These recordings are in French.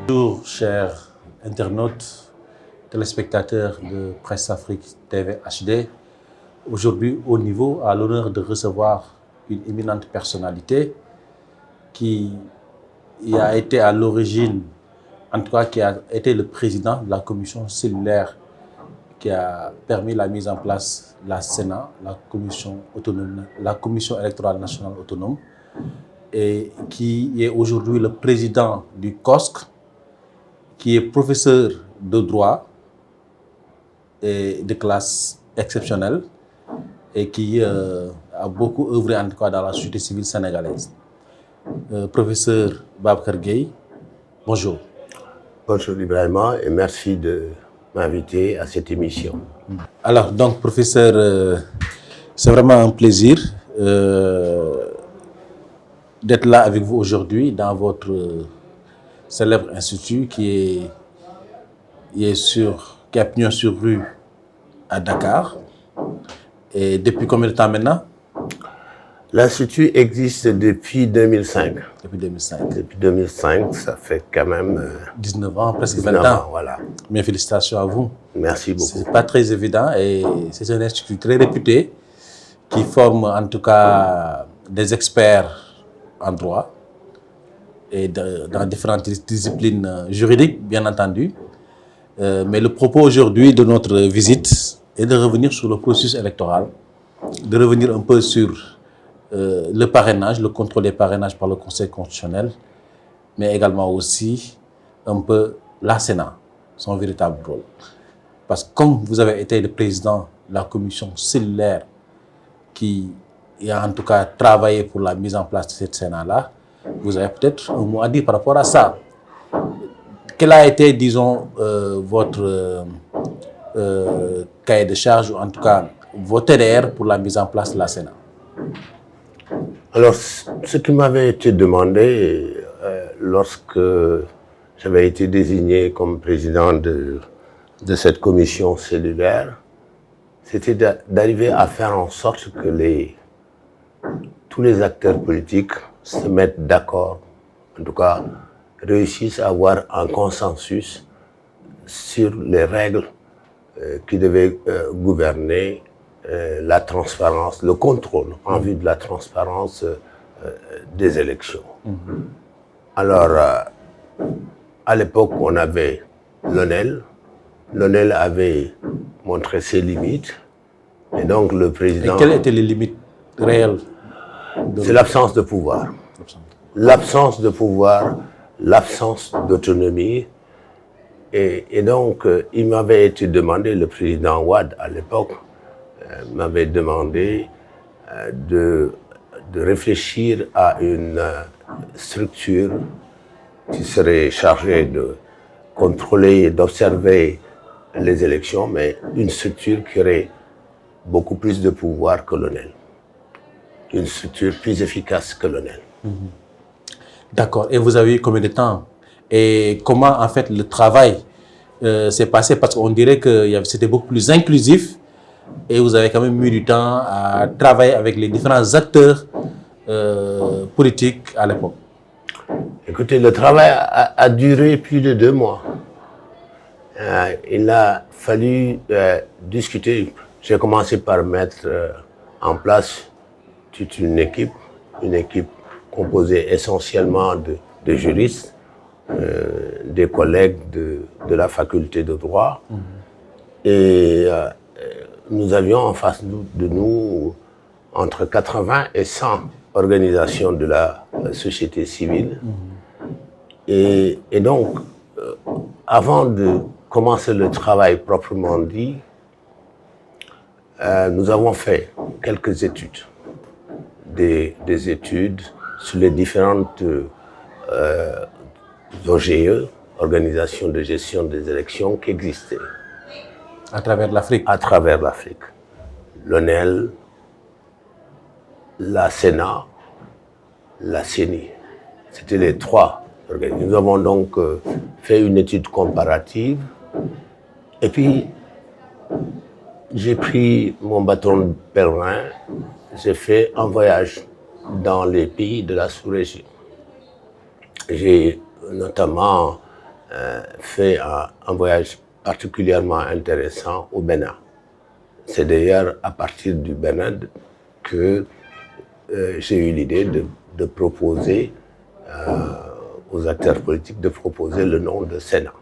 Bonjour chers internautes, téléspectateurs de Presse Afrique TV HD. Aujourd'hui, au niveau, à l'honneur de recevoir une éminente personnalité qui a été à l'origine, en tout cas qui a été le président de la commission cellulaire qui a permis la mise en place de la Sénat, la commission autonome, la commission électorale nationale autonome, et qui est aujourd'hui le président du COSC, qui est professeur de droit et de classe exceptionnelle et qui a beaucoup œuvré en tout cas dans la société civile sénégalaise. Professeur Babacar Gueye, bonjour. Bonjour Ibrahima et merci de m'inviter à cette émission. Alors donc professeur, c'est vraiment un plaisir d'être là avec vous aujourd'hui dans votre célèbre institut qui a pignon sur rue à Dakar. Et depuis combien de temps maintenant? L'Institut existe depuis 2005. Depuis 2005. Depuis 2005, ça fait quand même 19 ans, presque 19 20 ans. ans. Voilà. Mes félicitations à vous. Merci beaucoup. C'est pas très évident et c'est un institut très réputé qui forme en tout cas des experts en droit et dans différentes disciplines juridiques, bien entendu. Mais le propos aujourd'hui de notre visite est de revenir sur le processus électoral, de revenir un peu sur le parrainage, le contrôle des parrainages par le Conseil constitutionnel, mais également aussi un peu la Sénat, son véritable rôle. Parce que comme vous avez été le président de la commission cellulaire qui a en tout cas travaillé pour la mise en place de cette Sénat-là, vous avez peut-être un mot à dire par rapport à ça. Quel a été, disons, votre cahier de charge, ou en tout cas vos TDR pour la mise en place de la Sénat? Alors, ce qui m'avait été demandé lorsque j'avais été désigné comme président de cette commission cellulaire, c'était d'arriver à faire en sorte que tous les acteurs politiques se mettent d'accord, en tout cas réussissent à avoir un consensus sur les règles qui devaient gouverner la transparence, le contrôle en vue de la transparence des élections. Alors, à l'époque, on avait l'ONEL. L'ONEL avait montré ses limites. Et donc, le président... Et quelles étaient les limites réelles? C'est l'absence de pouvoir. L'absence de pouvoir, l'absence d'autonomie. Et donc, il m'avait été demandé, le président Wade, à l'époque, m'avait demandé de réfléchir à une structure qui serait chargée de contrôler et d'observer les élections, mais une structure qui aurait beaucoup plus de pouvoir que l'ONEL. Une structure plus efficace que l'ONEL. D'accord. Et vous avez eu combien de temps? Et comment, en fait, le travail s'est passé? Parce qu'on dirait que c'était beaucoup plus inclusif et vous avez quand même eu du temps à travailler avec les différents acteurs politiques à l'époque. Écoutez, le travail a duré plus de 2 mois. Il a fallu discuter. J'ai commencé par mettre en place toute une équipe composée essentiellement de juristes, des collègues de la faculté de droit. Et nous avions en face de nous entre 80 et 100 organisations de la société civile. Et donc, avant de commencer le travail proprement dit, nous avons fait quelques études. Des études sur les différentes OGE, organisations de gestion des élections, qui existaient. À travers l'Afrique? À travers l'Afrique. L'ONEL, la Sénat, la CENI. C'était les 3 organisations. Nous avons donc fait une étude comparative. Et puis, j'ai pris mon bâton de pèlerin, j'ai fait un voyage dans les pays de la sous-région. J'ai notamment fait un voyage particulièrement intéressant au Bénin. C'est d'ailleurs à partir du Bénin que j'ai eu l'idée de proposer aux acteurs politiques de proposer le nom de Sénat.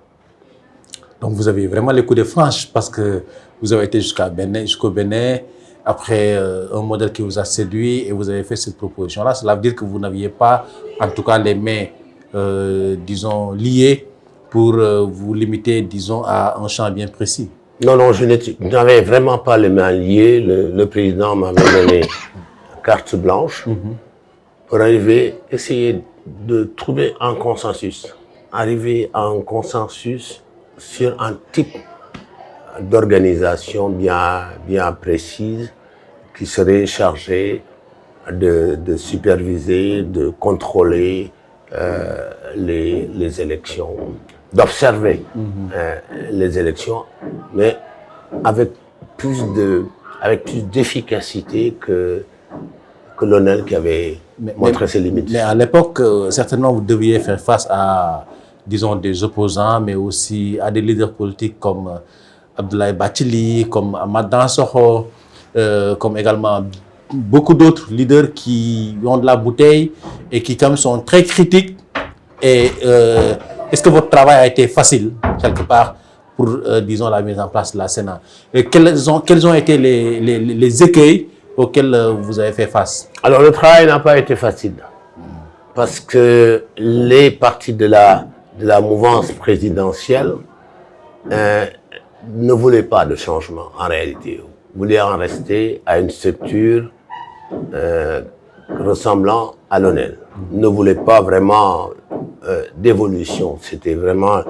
Donc vous avez vraiment les coups de franche parce que vous avez été jusqu'au Bénin, après un modèle qui vous a séduit et vous avez fait cette proposition-là. Cela veut dire que vous n'aviez pas, en tout cas, les mains, disons, liées pour vous limiter, disons, à un champ bien précis. Non, non, je n'avais vraiment pas les mains liées. Le président m'avait donné carte blanche pour essayer de trouver un consensus. Arriver à un consensus sur un type d'organisation bien précise qui serait chargée de superviser, de contrôler les élections, d'observer les élections, mais avec plus d'efficacité que l'ONEL qui avait montré ses limites. Mais à l'époque, certainement, vous deviez faire face à, disons, des opposants, mais aussi à des leaders politiques comme Abdoulaye Bathily, comme Amath Dansokho, comme également beaucoup d'autres leaders qui ont de la bouteille et qui, comme, sont très critiques. Et est-ce que votre travail a été facile, quelque part, pour, disons, la mise en place de la Sénat? Et quels ont été les écueils auxquels vous avez fait face? Alors, le travail n'a pas été facile. Parce que les partis de la mouvance présidentielle ne voulaient pas de changement, en réalité. Voulaient en rester à une structure ressemblant à l'ONEL. Ne voulaient pas vraiment d'évolution. C'était vraiment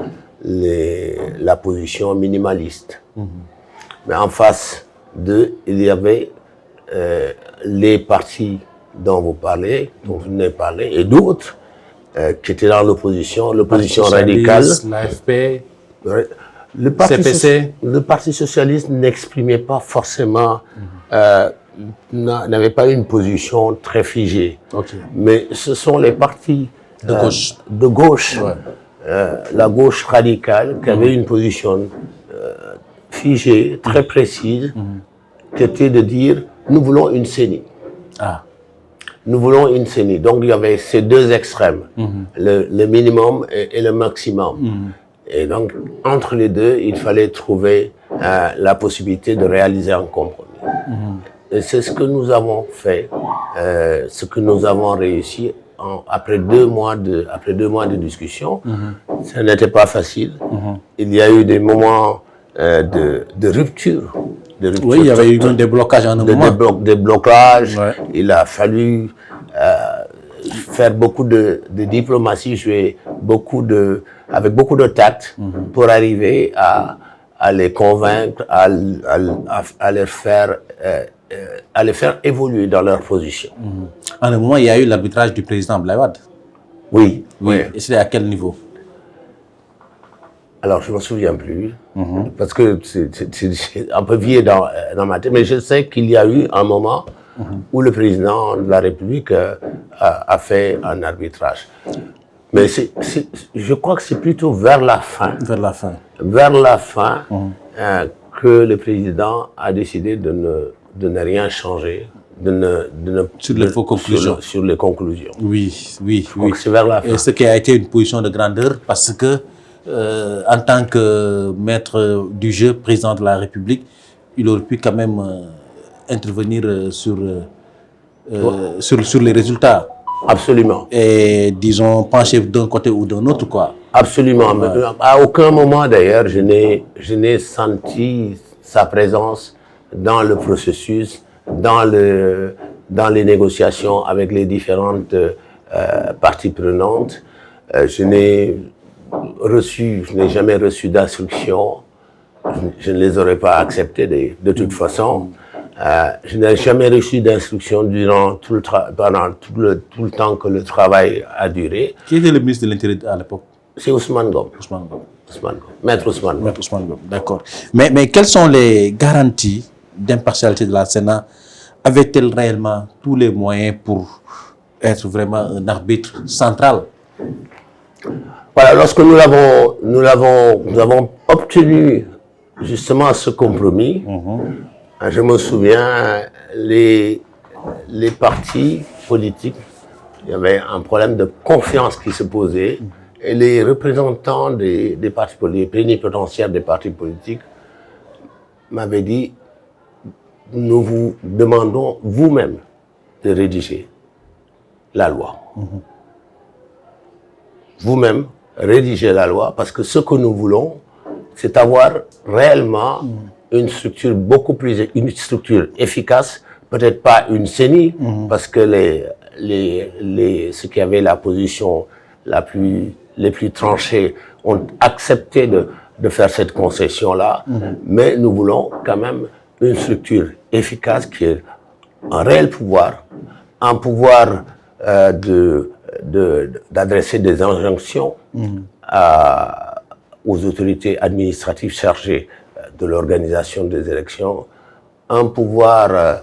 la position minimaliste. Mais en face d'eux, il y avait les partis dont vous venez de parler, et d'autres qui étaient dans l'opposition radicale. L'AFP, le Parti socialiste n'exprimait pas forcément, n'avait pas une position très figée. Okay. Mais ce sont les partis de gauche, la gauche radicale, qui avait une position figée, très précise, qui était de dire nous voulons une CENI. Nous voulons une CENI. Donc il y avait ces deux extrêmes, le minimum et le maximum. Et donc entre les deux, il fallait trouver la possibilité de réaliser un compromis. Et c'est ce que nous avons fait, ce que nous avons réussi après 2 mois de discussion. Ça n'était pas facile. Il y a eu des moments de rupture. Oui, il y avait eu des blocages en un moment. Des blocages. Ouais. Il a fallu faire beaucoup de diplomatie, jouer avec beaucoup de tact pour arriver à les convaincre, à les faire évoluer dans leur position. En un moment, il y a eu l'arbitrage du président Abdoulaye Wade. Oui. Et c'était à quel niveau? Alors, je ne me souviens plus, parce que c'est un peu vieux dans ma tête, mais je sais qu'il y a eu un moment où le président de la République a fait un arbitrage. Mais je crois que c'est plutôt vers la fin. Vers la fin que le président a décidé de ne rien changer. Sur les conclusions. Oui. C'est vers la fin. Et ce qui a été une position de grandeur, parce que en tant que maître du jeu, président de la République, il aurait pu quand même intervenir sur les résultats. Absolument. Et disons, pencher d'un côté ou d'un autre, quoi. Absolument. À aucun moment, d'ailleurs, je n'ai senti sa présence dans le processus, dans les négociations avec les différentes parties prenantes. Je n'ai jamais reçu d'instructions. Je ne les aurais pas acceptées de toute façon. Je n'ai jamais reçu d'instructions pendant tout le temps que le travail a duré. Qui était le ministre de l'Intérieur à l'époque? C'est Ousmane Ngom. Maître Ousmane Ngom. D'accord. Mais quelles sont les garanties d'impartialité de la Sénat? Avait-elle réellement tous les moyens pour être vraiment un arbitre central? Voilà, lorsque nous avons obtenu justement ce compromis, je me souviens, les partis politiques, il y avait un problème de confiance qui se posait, et les représentants des partis politiques, les plénipotentiaires des partis politiques, m'avaient dit, nous vous demandons vous-même de rédiger la loi. Vous-même, rédiger la loi, parce que ce que nous voulons, c'est avoir réellement une structure une structure efficace, peut-être pas une CENI, parce que ceux qui avaient la position les plus tranchées ont accepté de faire cette concession-là, mais nous voulons quand même une structure efficace qui ait un réel pouvoir, un pouvoir d'adresser des injonctions aux autorités administratives chargées de l'organisation des élections, un pouvoir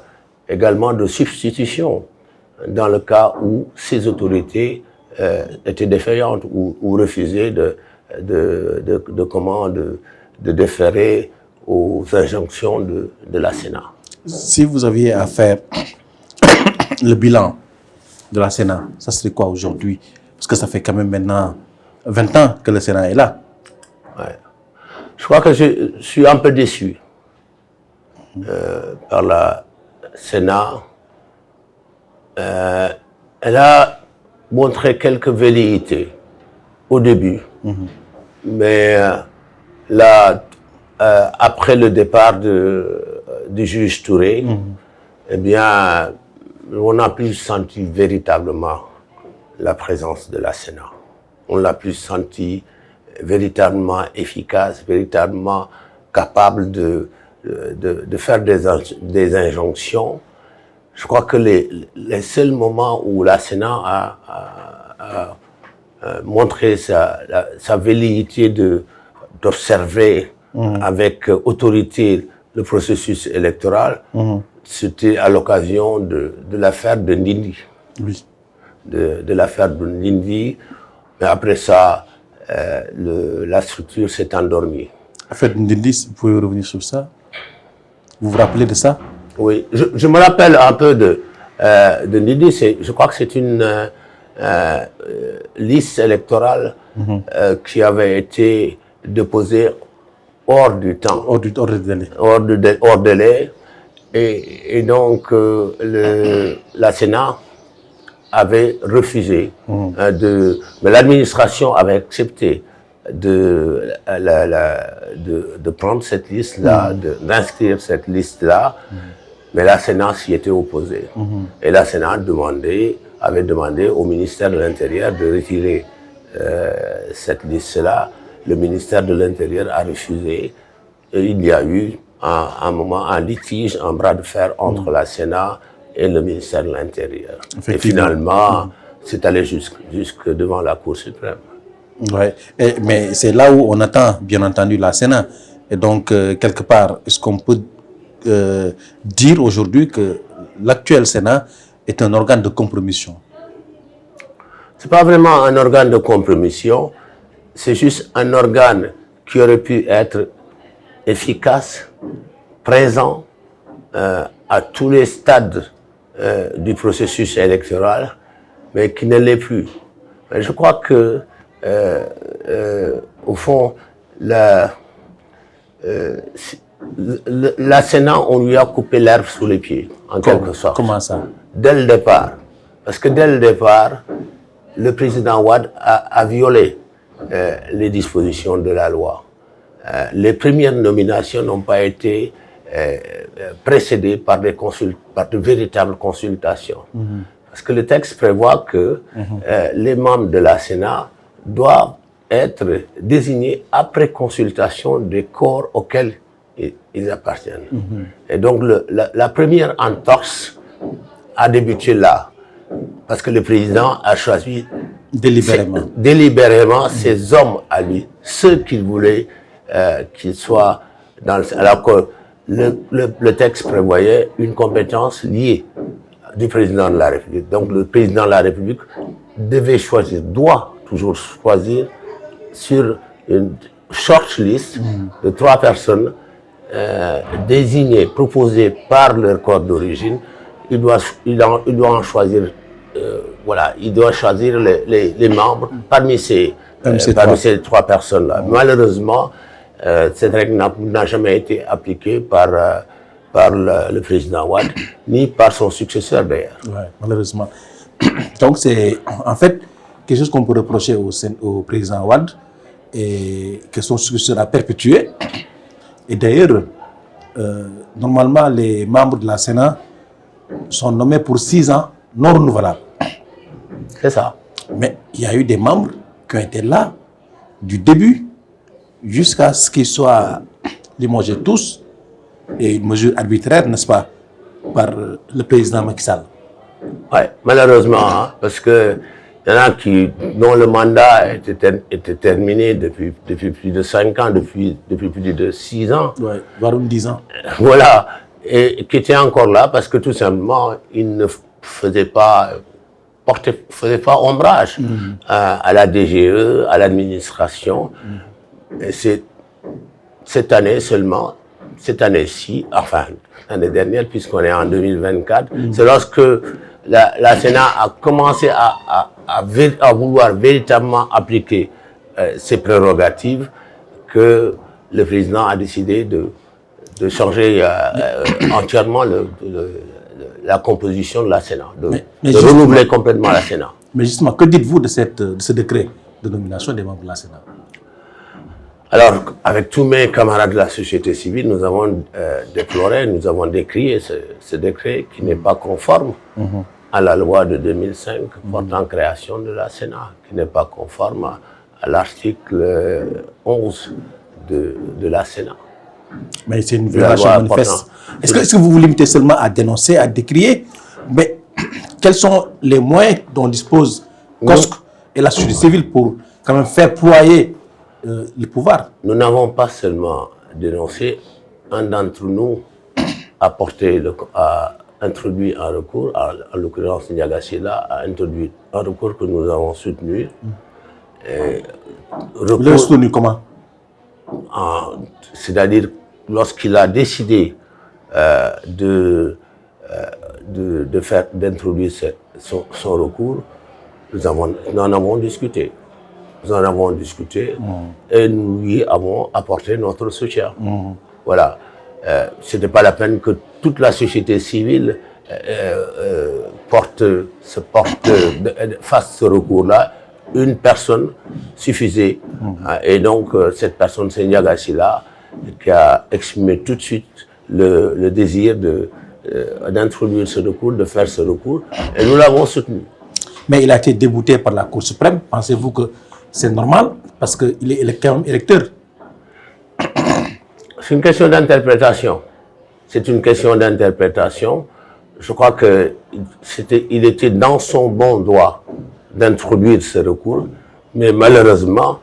également de substitution dans le cas où ces autorités étaient défaillantes ou refusaient de déférer aux injonctions de la Sénat. Si vous aviez à faire le bilan de la Sénat, ça serait quoi aujourd'hui? Parce que ça fait quand même maintenant 20 ans que le Sénat est là. Ouais. Je crois que je suis un peu déçu par la Sénat. Elle a montré quelques velléités au début, mais là, après le départ du juge Touré, eh bien, on n'a plus senti véritablement la présence de la Sénat. On l'a plus senti véritablement efficace, véritablement capable de faire des injonctions. Je crois que les seuls moments où la Sénat a montré sa velléité d'observer avec autorité le processus électoral, c'était à l'occasion de l'affaire de Ndindi. Oui. De l'affaire de Ndindi. Mais après ça, la structure s'est endormie. L'affaire de Ndindi, vous pouvez revenir sur ça? Vous vous rappelez de ça? Oui, je me rappelle un peu de Ndindi. Je crois que c'est une liste électorale qui avait été déposée hors du temps. Hors du délai. Hors délai. Et donc, la Sénat avait refusé, mais l'administration avait accepté de prendre cette liste-là, d'inscrire cette liste-là, mais la Sénat s'y était opposée. Et la Sénat avait demandé au ministère de l'Intérieur de retirer cette liste-là. Le ministère de l'Intérieur a refusé. Et il y a eu un moment, un litige, un bras de fer entre la Sénat et le ministère de l'Intérieur. Et finalement, c'est allé jusque devant la Cour suprême. Ouais. Mais c'est là où on attend, bien entendu, la Sénat. Et donc, quelque part, est-ce qu'on peut dire aujourd'hui que l'actuel Sénat est un organe de compromission? C'est pas vraiment un organe de compromission, c'est juste un organe qui aurait pu être efficace, présent à tous les stades du processus électoral, mais qui ne l'est plus. Mais je crois que, au fond, la Sénat, on lui a coupé l'herbe sous les pieds, en quelque sorte. Comment ça? Dès le départ. Parce que dès le départ, le président Wade a violé les dispositions de la loi. Les premières nominations n'ont pas été précédées par de véritables consultations. Parce que le texte prévoit que les membres de la Sénat doivent être désignés après consultation des corps auxquels ils appartiennent. Et donc la première entorse a débuté là. Parce que le président a choisi délibérément ces hommes à lui, ceux qu'il voulait qu'ils soient dans le... Alors que le texte prévoyait une compétence liée du président de la République. Donc le président de la République devait choisir, doit toujours choisir sur une short list de 3 personnes désignées, proposées par leur corps d'origine. Il doit en choisir, voilà, il doit choisir les membres parmi ces 3 personnes-là. Malheureusement, cette règle n'a jamais été appliquée par le président Wade, ni par son successeur d'ailleurs. Ouais, malheureusement. Donc c'est en fait quelque chose qu'on peut reprocher au président Wade et que son successeur a perpétué. Et d'ailleurs, normalement, les membres de la Sénat sont nommés pour 6 ans non renouvelables. C'est ça. Mais il y a eu des membres qui ont été là du début jusqu'à ce qu'ils soient limogés tous, et une mesure arbitraire, n'est-ce pas, par le président Macky Sall. Oui, malheureusement, hein, parce que il y en a dont le mandat était terminé depuis plus de 5 ans, depuis plus de 6 ans. Oui, voire 10 ans. Voilà, et qui étaient encore là parce que tout simplement, ils ne faisaient pas ombrage à la DGE, à l'administration. Et c'est cette année seulement, cette année-ci, enfin l'année dernière, puisqu'on est en 2024, c'est lorsque la Sénat a commencé à vouloir véritablement appliquer ses prérogatives que le président a décidé de changer entièrement la composition de la Sénat, de renouveler complètement la Sénat. Mais justement, que dites-vous de ce décret de nomination des membres de la Sénat? Alors, avec tous mes camarades de la société civile, nous avons déploré, nous avons décrié ce décret qui n'est pas conforme à la loi de 2005 portant création de la Sénat, qui n'est pas conforme à l'article 11 de la Sénat. Mais c'est une violation manifeste. Est-ce que vous vous limitez seulement à dénoncer, à décrier? Mais quels sont les moyens dont dispose COSC et la société civile pour quand même faire ployer le pouvoir? Nous n'avons pas seulement dénoncé, un d'entre nous a introduit un recours, en l'occurrence Ndiaga Sylla a introduit un recours que nous avons soutenu. Vous l'avez soutenu comment? C'est-à-dire lorsqu'il a décidé d'introduire son recours, nous en avons discuté. Nous en avons discuté et nous lui avons apporté notre soutien. Voilà. Ce n'était pas la peine que toute la société civile fasse ce recours-là. Une personne suffisait. Et donc, cette personne, c'est Ndiaga Sylla, qui a exprimé tout de suite le désir d'introduire ce recours, de faire ce recours. Et nous l'avons soutenu. Mais il a été débouté par la Cour suprême. Pensez-vous que c'est normal? Parce qu'il est électeur. C'est une question d'interprétation. C'est une question d'interprétation. Je crois qu'il était dans son bon droit d'introduire ce recours, mais malheureusement,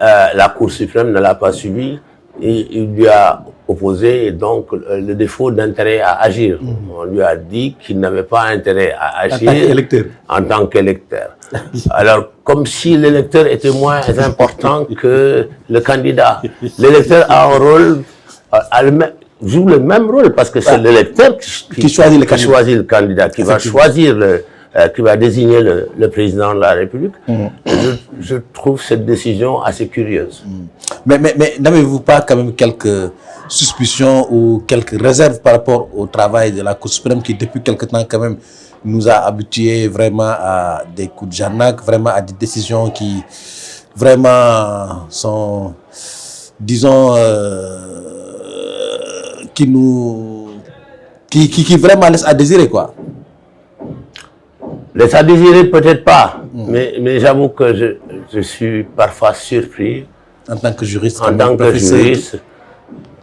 la Cour suprême ne l'a pas suivi et il lui a opposé donc le défaut d'intérêt à agir. On lui a dit qu'il n'avait pas intérêt à agir en tant qu'électeur. Alors, comme si l'électeur était moins important que le candidat. L'électeur a un rôle, joue le même rôle parce que c'est l'électeur qui choisit le candidat, qui va choisir qui va désigner le président de la République. Je trouve cette décision assez curieuse. Mais n'avez-vous pas quand même quelques suspicions ou quelques réserves par rapport au travail de la Cour suprême qui, depuis quelque temps, quand même, nous a habitués vraiment à des coups de Jarnac, vraiment à des décisions qui vraiment sont, disons, qui vraiment laissent à désirer, quoi? Laisse à désirer, peut-être pas, mais j'avoue que je suis parfois surpris en tant que juriste,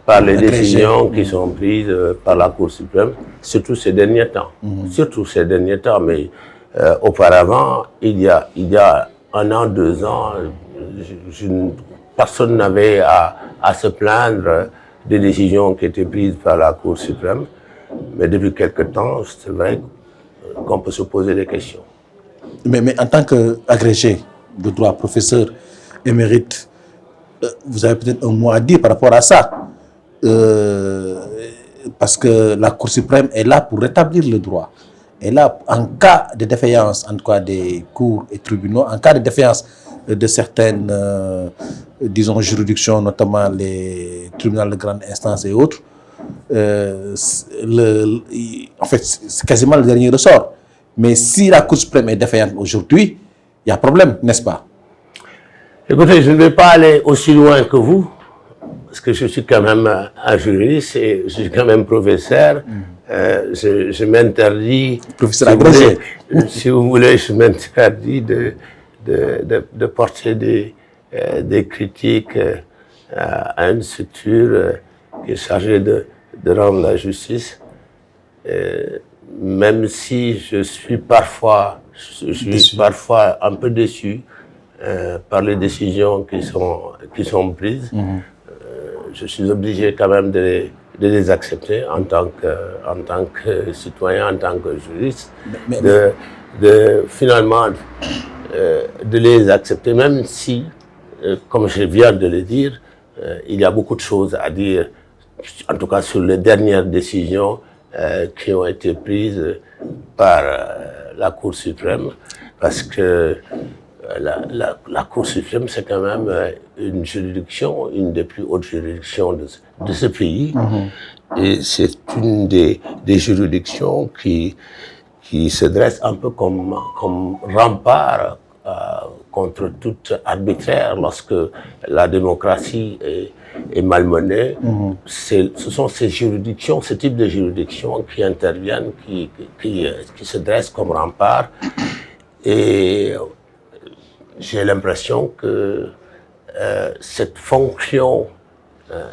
par les décisions qui sont prises par la Cour suprême, surtout ces derniers temps. Mais auparavant, il y a 1 an, 2 ans, personne n'avait à se plaindre des décisions qui étaient prises par la Cour suprême. Mais depuis quelque temps, c'est vrai qu'on peut se poser des questions. Mais en tant qu'agrégé de droit, professeur émérite, vous avez peut-être un mot à dire par rapport à ça. Parce que la Cour suprême est là pour rétablir le droit. Et là, en cas de défaillance, en tout cas des cours et tribunaux, en cas de défaillance de certaines, disons, juridictions, notamment les tribunaux de grande instance et autres, en fait, c'est quasiment le dernier ressort. Mais si la Cour suprême est défaillante aujourd'hui, il y a problème, n'est-ce pas? Écoutez, je ne vais pas aller aussi loin que vous, parce que je suis quand même un juriste et je suis quand même professeur. Je m'interdis, Professeur agrégé. Si vous voulez, je m'interdis de porter des critiques à une structure qui est chargée de rendre la justice. Même si je suis parfois un peu déçu par les décisions qui sont prises. Je suis obligé quand même de les accepter en tant que citoyen, en tant que juriste, finalement de les accepter, même si, comme je viens de le dire, il y a beaucoup de choses à dire, en tout cas sur les dernières décisions qui ont été prises par la Cour suprême, parce que la Cour suprême, c'est quand même une juridiction, une des plus hautes juridictions de ce pays. Et c'est une des juridictions qui se dresse un peu comme rempart contre tout arbitraire lorsque la démocratie est malmenée. Ce sont ces juridictions, ce type de juridictions qui interviennent, qui se dressent comme rempart. Et j'ai l'impression que cette fonction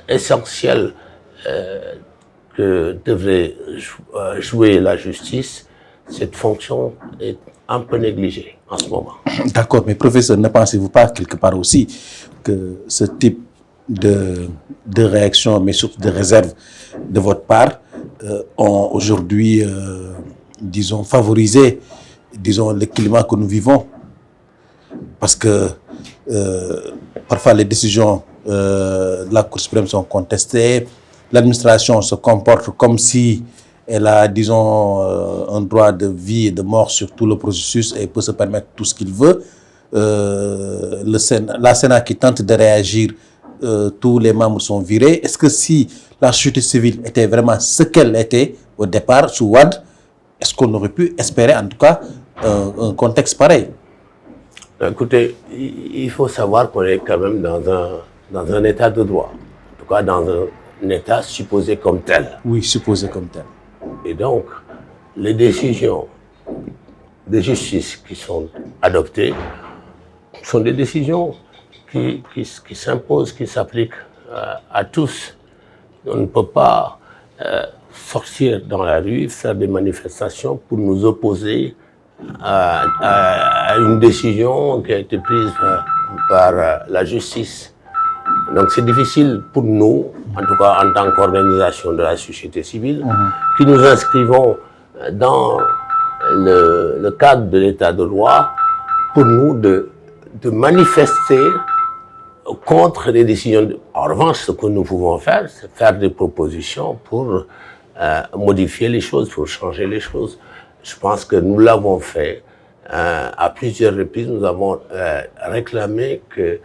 essentielle que devrait jouer la justice, cette fonction est un peu négligée en ce moment. D'accord, mais professeur, ne pensez-vous pas quelque part aussi que ce type de réaction, mais surtout de réserve de votre part, ont aujourd'hui, disons, favorisé, disons, le climat que nous vivons? Parce que parfois les décisions de la Cour suprême sont contestées, l'administration se comporte comme si elle a, disons, un droit de vie et de mort sur tout le processus et peut se permettre tout ce qu'il veut. La Sénat qui tente de réagir, tous les membres sont virés. Est-ce que si la société civile était vraiment ce qu'elle était au départ sous Wade, est-ce qu'on aurait pu espérer en tout cas un contexte pareil? Écoutez, il faut savoir qu'on est quand même dans un état de droit, en tout cas dans un état supposé comme tel. Oui, supposé comme tel. Et donc, les décisions de justice qui sont adoptées sont des décisions qui s'imposent, qui s'appliquent à tous. On ne peut pas sortir dans la rue, faire des manifestations pour nous opposer à une décision qui a été prise par la justice. Donc c'est difficile pour nous, en tout cas en tant qu'organisation de la société civile, qui nous inscrivons dans le cadre de l'état de droit, pour nous de manifester contre les décisions. En revanche, ce que nous pouvons faire, c'est faire des propositions pour modifier les choses, pour changer les choses. Je pense que nous l'avons fait à plusieurs reprises. Nous avons réclamé que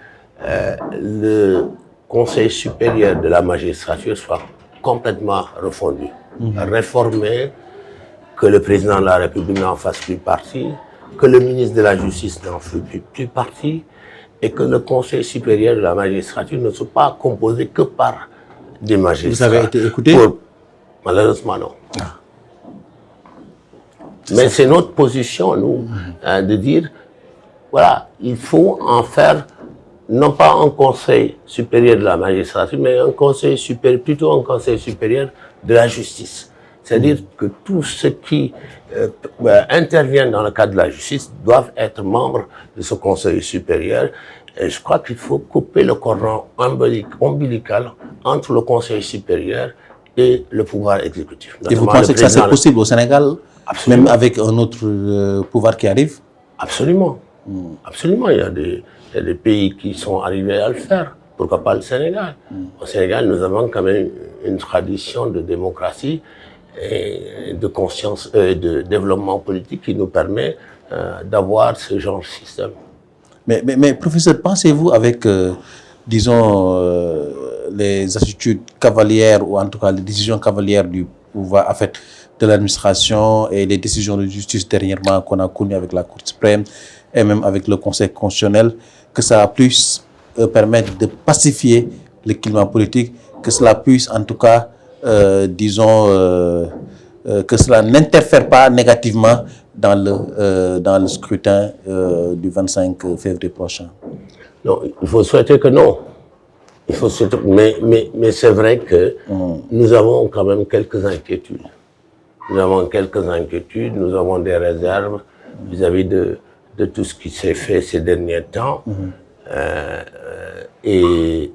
le Conseil supérieur de la magistrature soit complètement refondu, réformé, que le président de la République n'en fasse plus partie, que le ministre de la Justice n'en fasse plus partie, et que le Conseil supérieur de la magistrature ne soit pas composé que par des magistrats. Vous avez été écouté? Malheureusement, non. Mais c'est notre position, nous, de dire, voilà, il faut en faire, non pas un conseil supérieur de la magistrature, mais un conseil supérieur, plutôt un conseil supérieur de la justice. C'est-à-dire que tous ceux qui interviennent dans le cadre de la justice doivent être membres de ce conseil supérieur. Et je crois qu'il faut couper le cordon ombilical entre le conseil supérieur et le pouvoir exécutif. Et vous pensez que ça c'est possible au Sénégal? Absolument. Même avec un autre pouvoir qui arrive? Absolument. Absolument. Il y a des pays qui sont arrivés à le faire. pourquoi pas le Sénégal? Au Sénégal, nous avons quand même une tradition de démocratie et de conscience, de développement politique qui nous permet d'avoir ce genre de système. Mais professeur, pensez-vous avec, disons, les attitudes cavalières, ou en tout cas les décisions cavalières du pouvoir, en fait, de l'administration et les décisions de justice dernièrement qu'on a connues avec la Cour suprême et même avec le Conseil constitutionnel, que ça puisse permettre de pacifier le climat politique, que cela puisse en tout cas, disons, que cela n'interfère pas négativement dans le scrutin du 25 février prochain? Non, il faut souhaiter que non. Il faut souhaiter, mais c'est vrai que nous avons quand même quelques inquiétudes. Nous avons quelques inquiétudes, nous avons des réserves vis-à-vis de tout ce qui s'est fait ces derniers temps. Et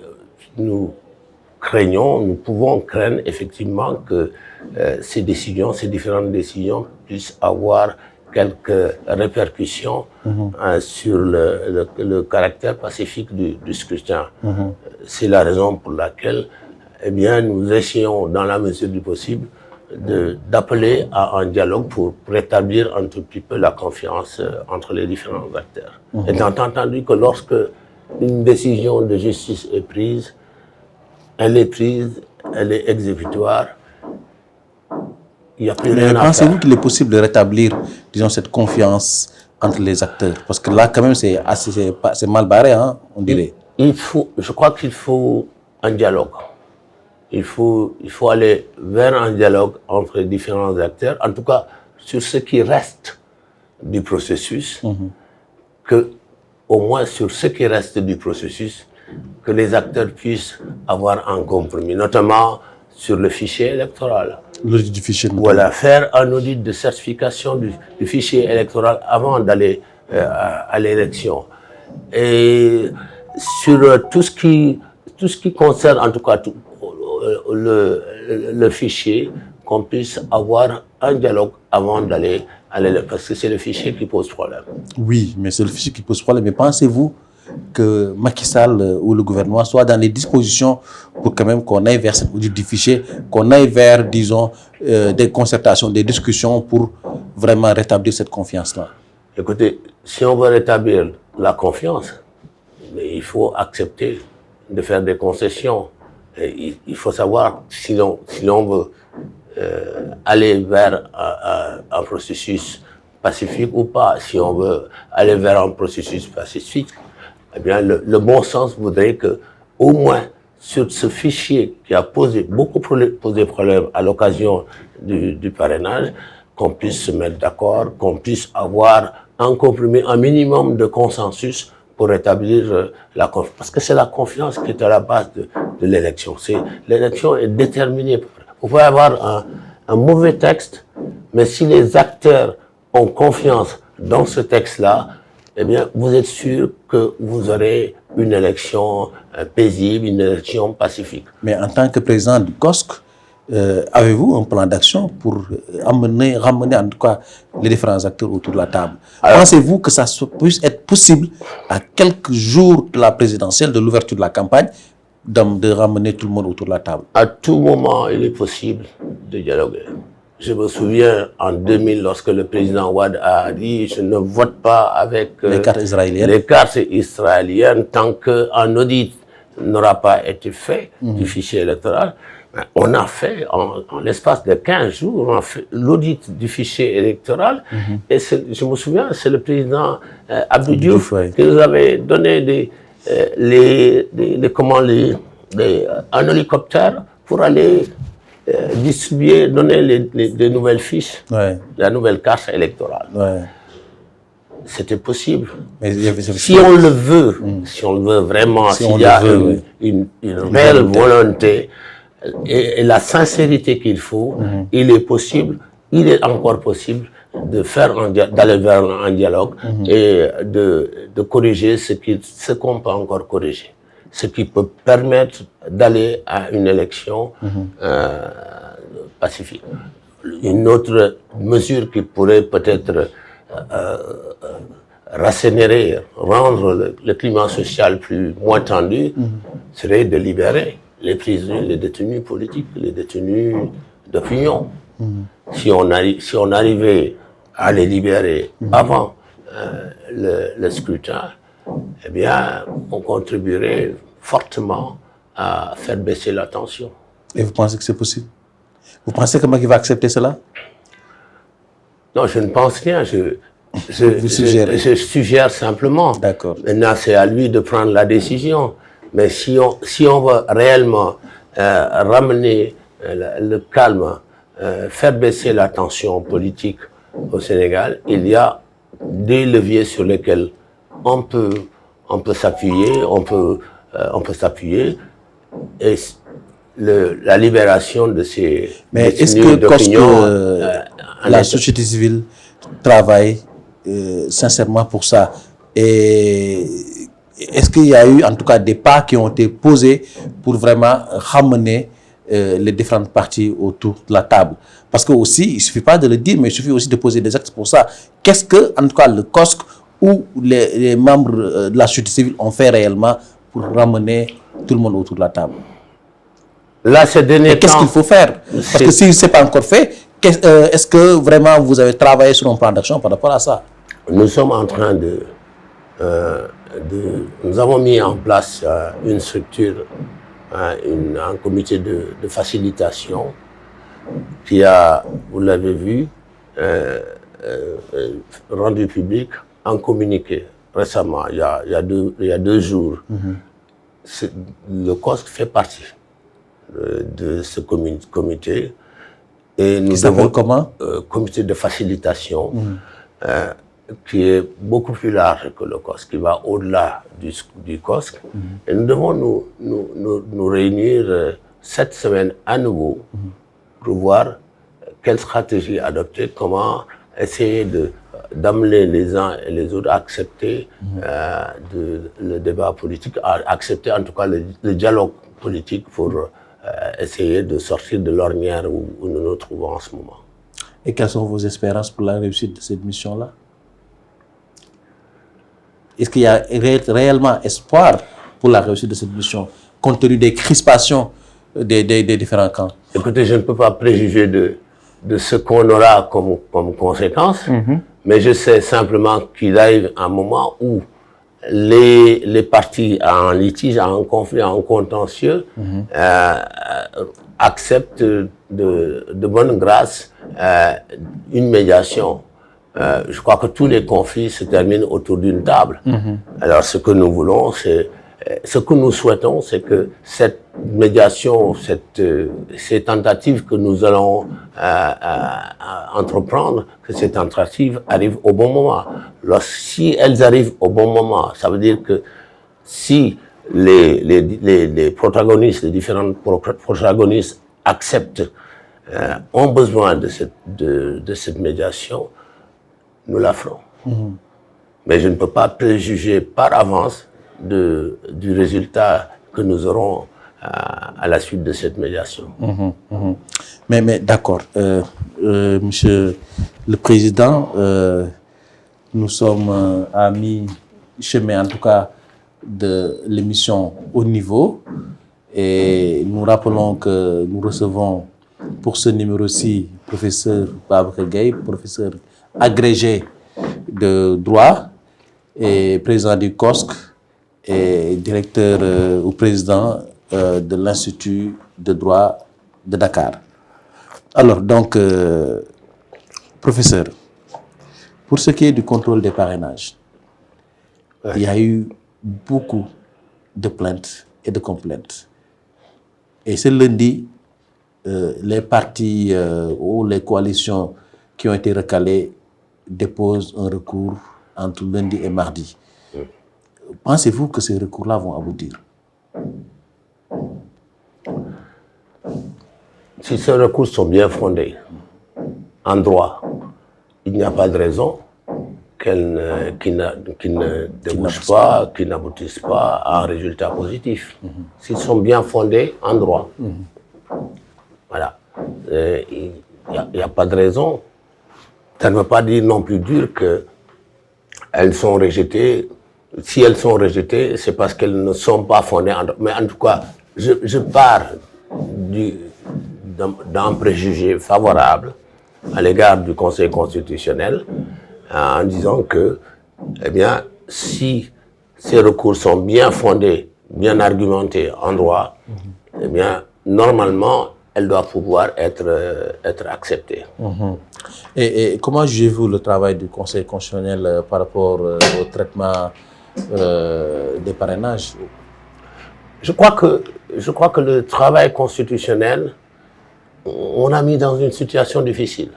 nous craignons, nous pouvons craindre effectivement que ces différentes décisions puissent avoir quelques répercussions sur le caractère pacifique du scrutin. C'est la raison pour laquelle, eh bien, nous essayons, dans la mesure du possible, d'appeler à un dialogue pour rétablir un tout petit peu la confiance entre les différents acteurs. Étant entendu que lorsque une décision de justice est prise, elle est exécutoire, il n'y a plus rien à faire. Mais pensez-vous qu'il est possible de rétablir, disons, cette confiance entre les acteurs? Parce que là, quand même, c'est mal barré, hein, on dirait. Je crois qu'il faut un dialogue. Il faut aller vers un dialogue entre les différents acteurs, en tout cas sur ce qui reste du processus, que au moins sur ce qui reste du processus, que les acteurs puissent avoir un compromis, notamment sur le fichier électoral. L'audit du fichier. Voilà, faire un audit de certification du fichier électoral avant d'aller à l'élection. Et sur tout ce qui concerne, en tout cas, le fichier, qu'on puisse avoir un dialogue avant d'aller à l'élection, parce que c'est le fichier qui pose problème. Oui, mais c'est le fichier qui pose problème. Mais pensez-vous que Macky Sall ou le gouvernement soit dans les dispositions pour quand même qu'on aille vers cet audit du fichier, qu'on aille vers, disons, des concertations, des discussions pour vraiment rétablir cette confiance-là? Écoutez, si on veut rétablir la confiance, mais il faut accepter de faire des concessions. Et il faut savoir si l'on veut aller vers un processus pacifique ou pas. Si on veut aller vers un processus pacifique, eh bien, le bon sens voudrait que, au moins, sur ce fichier qui a posé problème à l'occasion du parrainage, qu'on puisse se mettre d'accord, qu'on puisse avoir un compromis, un minimum de consensus pour rétablir la confiance. Parce que c'est la confiance qui est à la base de l'élection. L'élection est déterminée. Vous pouvez avoir un mauvais texte, mais si les acteurs ont confiance dans ce texte-là, eh bien, vous êtes sûr que vous aurez une élection paisible, une élection pacifique. Mais en tant que président du COSC, avez-vous un plan d'action pour ramener en tout cas les différents acteurs autour de la table? Pensez-vous que ça puisse être possible à quelques jours de la présidentielle, de l'ouverture de la campagne, de ramener tout le monde autour de la table? À tout moment, il est possible de dialoguer. Je me souviens en 2000, lorsque le président Ouad a dit « je ne vote pas avec les cartes israéliennes tant qu'un audit n'aura pas été fait du fichier électoral ». On a fait, en l'espace de 15 jours, on a fait l'audit du fichier électoral. Et je me souviens, c'est le président Abdou Diouf qui nous avait donné un hélicoptère pour aller distribuer, donner des nouvelles fiches, la nouvelle carte électorale. C'était possible. Si on le veut, si on le veut vraiment, s'il y a une réelle volonté, et la sincérité qu'il faut, il est encore possible d'aller vers un dialogue et de corriger ce qu'on peut encore corriger. Ce qui peut permettre d'aller à une élection pacifique. Une autre mesure qui pourrait peut-être rassénérer, rendre le climat social moins tendu, serait de libérer les prisonniers, les détenus politiques, les détenus d'opinion. Si on arrivait à les libérer avant le scrutin, eh bien, on contribuerait fortement à faire baisser la tension. Et vous pensez que c'est possible? Vous pensez que Macky va accepter cela? Non, je ne pense rien. Vous suggérez? Je suggère simplement. D'accord. Maintenant, c'est à lui de prendre la décision. Mais si on veut réellement ramener le calme, faire baisser la tension politique au Sénégal, il y a des leviers sur lesquels on peut s'appuyer, et la libération de ces Mais est-ce détenus d'opinion, la société civile travaille sincèrement pour ça? Et est-ce qu'il y a eu en tout cas des pas qui ont été posés pour vraiment ramener les différentes parties autour de la table? Parce que aussi, il ne suffit pas de le dire, mais il suffit aussi de poser des actes pour ça. Qu'est-ce que, en tout cas, le COSC ou les membres de la société civile ont fait réellement pour ramener tout le monde autour de la table? Là, ces derniers temps... Qu'est-ce qu'il faut faire? Parce que si ce n'est pas encore fait, est-ce que vraiment vous avez travaillé sur un plan d'action par rapport à ça? Nous sommes en train nous avons mis en place une structure, un comité de facilitation qui a, vous l'avez vu, rendu public un communiqué récemment, il y a 2 jours. Le COSC fait partie de ce comité. Et nous qui s'appelle comment? Comité de facilitation, qui est beaucoup plus large que le COSC, qui va au-delà du COSC. Et nous devons nous réunir cette semaine à nouveau pour voir quelle stratégie adopter, comment essayer d'amener les uns et les autres à accepter le débat politique, à accepter en tout cas le dialogue politique pour essayer de sortir de l'ornière où nous nous trouvons en ce moment. Et quelles sont vos espérances pour la réussite de cette mission-là? Est-ce qu'il y a réellement espoir pour la réussite de cette mission, compte tenu des crispations des différents camps? Écoutez, je ne peux pas préjuger de ce qu'on aura comme conséquence, mais je sais simplement qu'il arrive un moment où les partis en litige, en conflit, en contentieux, acceptent de bonne grâce une médiation. Je crois que tous les conflits se terminent autour d'une table. Alors ce que nous voulons, ce que nous souhaitons, c'est que cette médiation, ces tentatives que nous allons entreprendre, que ces tentatives arrivent au bon moment. Si elles arrivent au bon moment, ça veut dire que si les protagonistes, les différents protagonistes acceptent, ont besoin de cette médiation, nous la ferons. Mais je ne peux pas préjuger par avance du résultat que nous aurons à la suite de cette médiation. Mais d'accord. Monsieur le Président, nous sommes à mi-chemin, en tout cas, de l'émission Haut Niveau. Et nous rappelons que nous recevons pour ce numéro-ci professeur Babacar Gaye, professeur agrégé de droit et président du COSC et directeur ou président de l'Institut de droit de Dakar. Alors, donc, professeur, pour ce qui est du contrôle des parrainages, il y a eu beaucoup de plaintes et de complaintes. Et ce lundi, les partis ou les coalitions qui ont été recalées déposent un recours entre lundi et mardi. Pensez-vous que ces recours-là vont aboutir? Si ces recours sont bien fondés en droit, il n'y a pas de raison qu'ils ne débouchent pas, qu'ils n'aboutissent pas à un résultat positif. S'ils sont bien fondés en droit. Voilà. Il n'y a pas de raison. Ça ne veut pas dire non plus dire que elles sont rejetées. Si elles sont rejetées, c'est parce qu'elles ne sont pas fondées. Mais en tout cas, je pars d'un préjugé favorable à l'égard du Conseil constitutionnel en disant que, eh bien, si ces recours sont bien fondés, bien argumentés en droit, eh bien, normalement, elles doivent pouvoir être acceptées. Et comment jugez-vous le travail du Conseil constitutionnel par rapport au traitement des parrainages? Je crois que le travail constitutionnel, on l'a mis dans une situation difficile.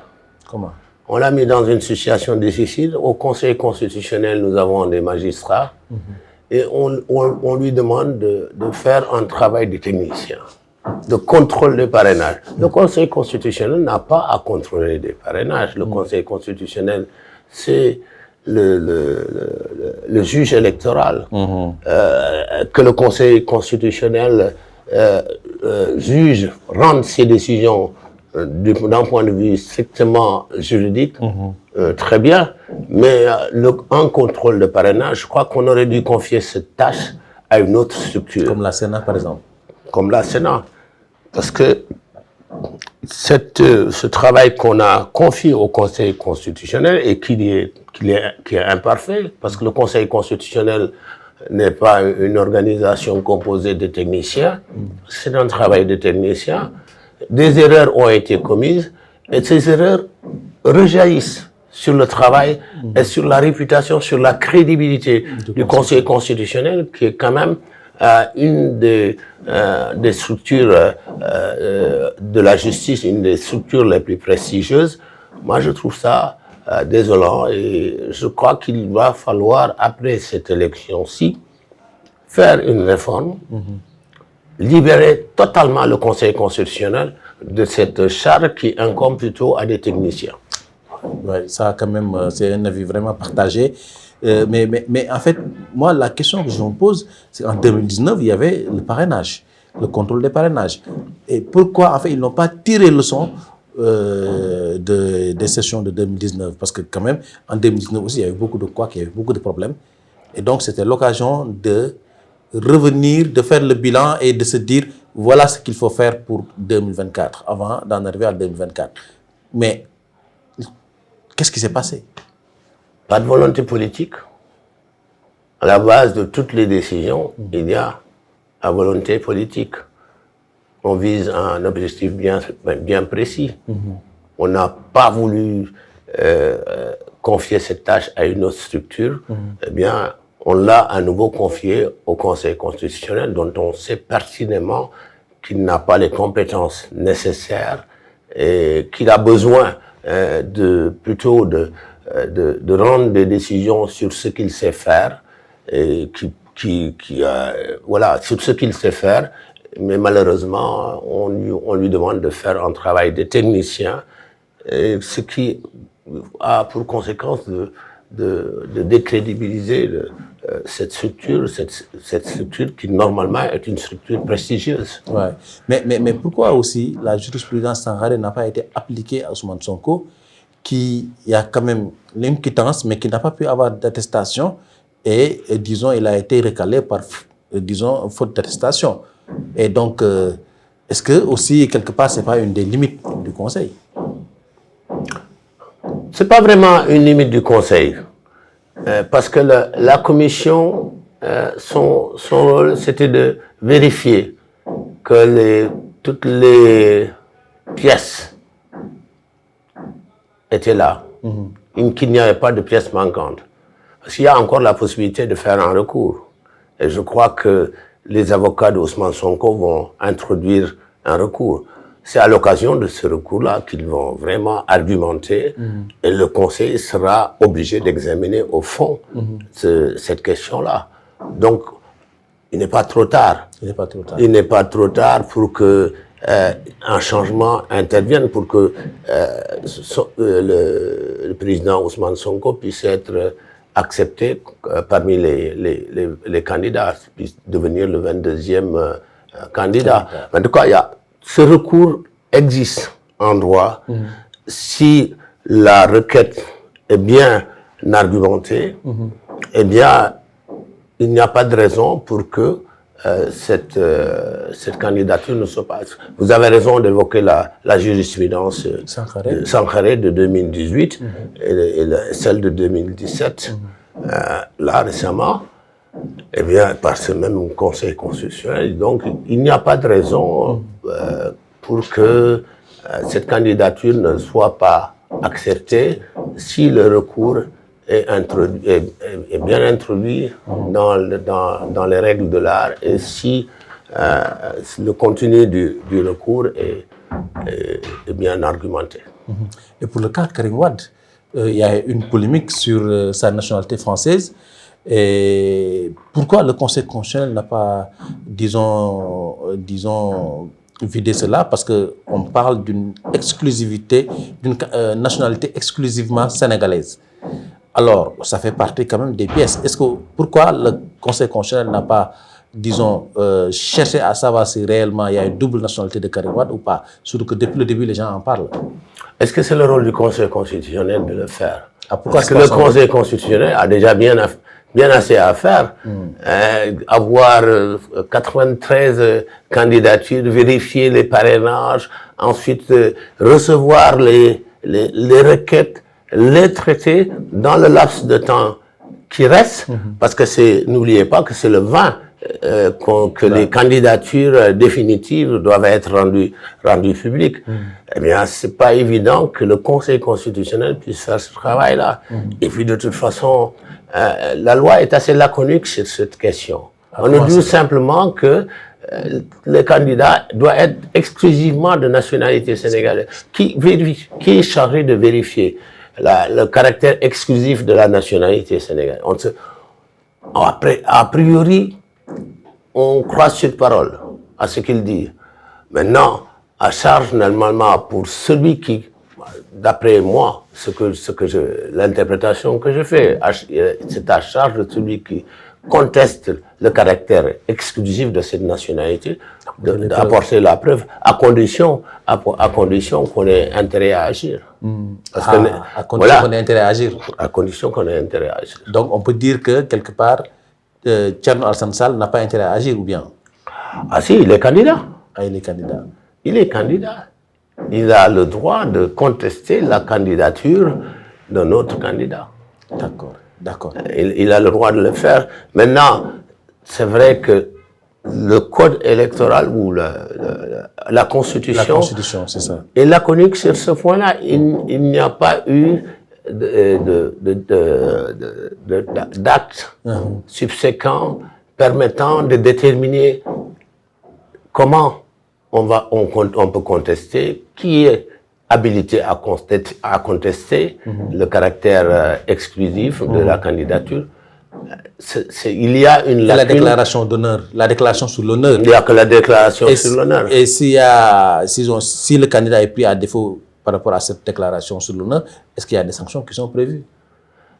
Comment? On l'a mis dans une situation difficile. Au Conseil constitutionnel, nous avons des magistrats et on lui demande de faire un travail de technicien, de contrôle des parrainages. Le Conseil constitutionnel n'a pas à contrôler des parrainages. Le Conseil constitutionnel, c'est le juge électoral. Que le Conseil constitutionnel juge, rende ses décisions d'un point de vue strictement juridique, très bien, mais un contrôle de parrainage, je crois qu'on aurait dû confier cette tâche à une autre structure. Comme la Sénat, par exemple. Comme la Sénat. Parce que ce travail qu'on a confié au Conseil constitutionnel et qui est imparfait, parce que le Conseil constitutionnel n'est pas une organisation composée de techniciens, c'est un travail de techniciens. Des erreurs ont été commises et ces erreurs rejaillissent sur le travail et sur la réputation, sur la crédibilité du Conseil constitutionnel, qui est quand même une des structures de la justice, une des structures les plus prestigieuses. Moi, je trouve ça désolant et je crois qu'il va falloir, après cette élection-ci, faire une réforme, libérer totalement le Conseil constitutionnel de cette charge qui incombe plutôt à des techniciens. Ouais, ça, quand même, c'est un avis vraiment partagé. Mais en fait, moi, la question que je me pose, c'est qu'en 2019, il y avait le parrainage, le contrôle des parrainages. Et pourquoi, en fait, ils n'ont pas tiré leçon des sessions de 2019? Parce que quand même, en 2019 aussi, il y avait beaucoup de couacs, il y avait beaucoup de problèmes. Et donc, c'était l'occasion de revenir, de faire le bilan et de se dire, voilà ce qu'il faut faire pour 2024, avant d'en arriver à 2024. Mais qu'est-ce qui s'est passé? Pas de volonté politique. À la base de toutes les décisions, il y a la volonté politique. On vise un objectif bien précis. On n'a pas voulu confier cette tâche à une autre structure. Eh bien, on l'a à nouveau confié au Conseil constitutionnel, dont on sait pertinemment qu'il n'a pas les compétences nécessaires et qu'il a besoin plutôt de rendre des décisions sur ce qu'il sait faire et voilà, sur ce qu'il sait faire. Mais malheureusement, on lui demande de faire un travail de technicien, ce qui a pour conséquence de décrédibiliser cette structure qui normalement est une structure prestigieuse. Ouais. Mais pourquoi aussi la jurisprudence Sangaré n'a pas été appliquée à Ousmane Sonko, qui y a quand même l'imputance, mais qui n'a pas pu avoir d'attestation et disons, il a été recalé par, disons, faute d'attestation. Et donc, est-ce que aussi, quelque part, ce n'est pas une des limites du Conseil? Ce n'est pas vraiment une limite du Conseil. Parce que la Commission, son rôle, c'était de vérifier que toutes les pièces étaient là, qu'il n'y avait pas de pièces manquantes. Parce qu'il y a encore la possibilité de faire un recours. Et je crois que les avocats d'Ousmane Sonko vont introduire un recours. C'est à l'occasion de ce recours-là qu'ils vont vraiment argumenter et le Conseil sera obligé d'examiner au fond cette question-là. Donc, il n'est pas trop tard. Il n'est pas trop tard. Il n'est pas trop tard pour que un changement intervienne, pour que le président Ousmane Sonko puisse être accepté parmi les candidats, puisse devenir le 22e candidat. En tout cas, ce recours existe en droit si la requête est bien argumenté, eh bien, il n'y a pas de raison pour que cette candidature ne soit pas... Vous avez raison d'évoquer la jurisprudence Sankaré de 2018 et celle de 2017, là récemment, eh bien, par ce même Conseil constitutionnel. Donc, il n'y a pas de raison pour que cette candidature ne soit pas acceptée si le recours est bien introduit dans les règles de l'art et si le contenu du recours est bien argumenté. Et pour le cas de Karim Wade, il y a une polémique sur sa nationalité française. Et pourquoi le Conseil constitutionnel n'a pas, disons, vidé cela? Parce qu'on parle d'une exclusivité, d'une nationalité exclusivement sénégalaise. Alors, ça fait partie quand même des pièces. Pourquoi le Conseil constitutionnel n'a pas, disons, cherché à savoir si réellement il y a une double nationalité de Karim Wade ou pas? Surtout que depuis le début, les gens en parlent. Est-ce que c'est le rôle du Conseil constitutionnel de le faire? Parce que le Conseil constitutionnel a déjà bien assez à faire. Avoir 93 candidatures, vérifier les parrainages, ensuite recevoir les requêtes, les traiter dans le laps de temps qui reste, parce que n'oubliez pas que c'est le 20 que les candidatures définitives doivent être rendues publiques. Eh bien, c'est pas évident que le Conseil constitutionnel puisse faire ce travail-là. Et puis, de toute façon, la loi est assez laconique sur cette question. On nous dit simplement que le candidat doit être exclusivement de nationalité sénégalaise. Qui est chargé de vérifier le caractère exclusif de la nationalité sénégalaise? A priori, on croit sur parole à ce qu'il dit. Maintenant, à charge normalement pour celui qui, d'après moi, l'interprétation que je fais, c'est à charge de celui qui conteste le caractère exclusif de cette nationalité d'apporter la preuve à condition qu'on ait intérêt à agir. À condition qu'on ait intérêt à agir. À condition qu'on ait intérêt à agir. Donc on peut dire que quelque part, Thierno Alassane Sall n'a pas intérêt à agir ou bien? Ah si, il est candidat. Ah, il est candidat. Il est candidat. Il a le droit de contester la candidature d'un autre candidat. D'accord, d'accord. Il a le droit de le faire. Maintenant, c'est vrai que le code électoral ou la Constitution, c'est ça, est laconique sur ce point-là. Il n'y a pas eu d'actes subséquents permettant de déterminer comment on peut contester, qui est habilité à contester le caractère exclusif de la candidature. Il y a une lacune. La déclaration d'honneur, la déclaration sur l'honneur. Il n'y a que la déclaration sur l'honneur. Et si le candidat est pris à défaut par rapport à cette déclaration sur l'honneur, est-ce qu'il y a des sanctions qui sont prévues?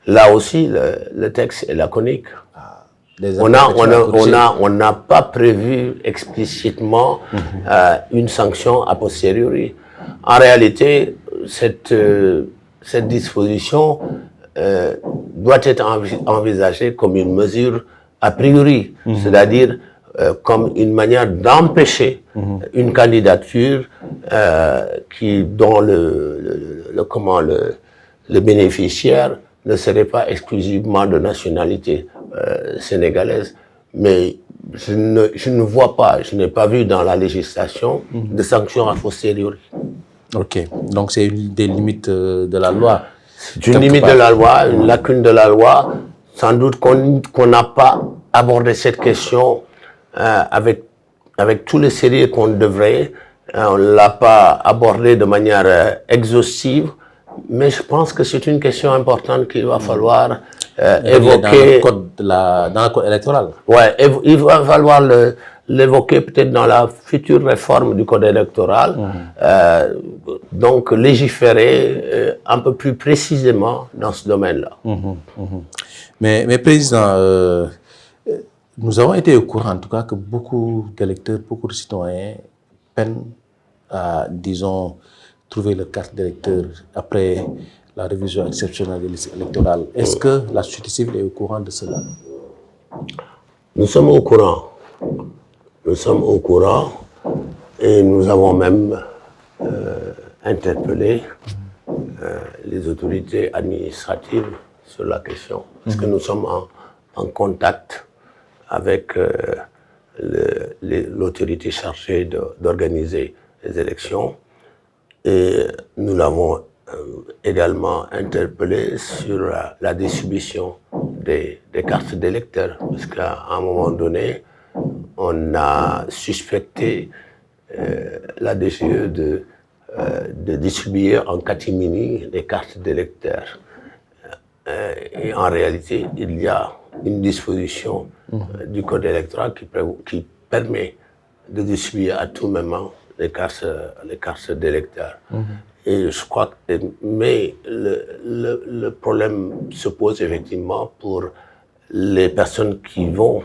Là aussi, le texte est laconique. On n'a pas prévu explicitement une sanction a posteriori. En réalité, cette disposition doit être envisagée comme une mesure a priori, c'est-à-dire comme une manière d'empêcher une candidature dont le bénéficiaire ne serait pas exclusivement de nationalité sénégalaise. Mais je ne vois pas, je n'ai pas vu dans la législation de sanctions a posteriori. Ok, donc c'est une des limites de la loi. C'est une limite de la loi, une lacune de la loi. Sans doute qu'on n'a pas abordé cette question avec tout le sérieux qu'on devrait. On ne l'a pas abordé de manière exhaustive. Mais je pense que c'est une question importante qu'il va falloir évoquer. Dans le code électoral. Ouais, il va falloir l'évoquer peut-être dans la future réforme du code électoral. Donc légiférer un peu plus précisément dans ce domaine-là. Mais Président, nous avons été au courant en tout cas que beaucoup d'électeurs, beaucoup de citoyens peinent à, disons, trouver leur carte d'électeur après la révision exceptionnelle de liste électorale. Est-ce que la société civile est au courant de cela? Nous sommes au courant. Nous sommes au courant et nous avons même interpellé les autorités administratives sur la question. Parce que nous sommes en contact avec l'autorité chargée d'organiser les élections. Et nous l'avons également interpellé sur la distribution des cartes d'électeurs. Parce qu'à un moment donné, on a suspecté la DGE de distribuer en catimini les cartes d'électeurs. Et en réalité, il y a une disposition du code électoral qui permet de distribuer à tout moment les cartes d'électeurs. Et je crois que, mais le problème se pose effectivement pour les personnes qui vont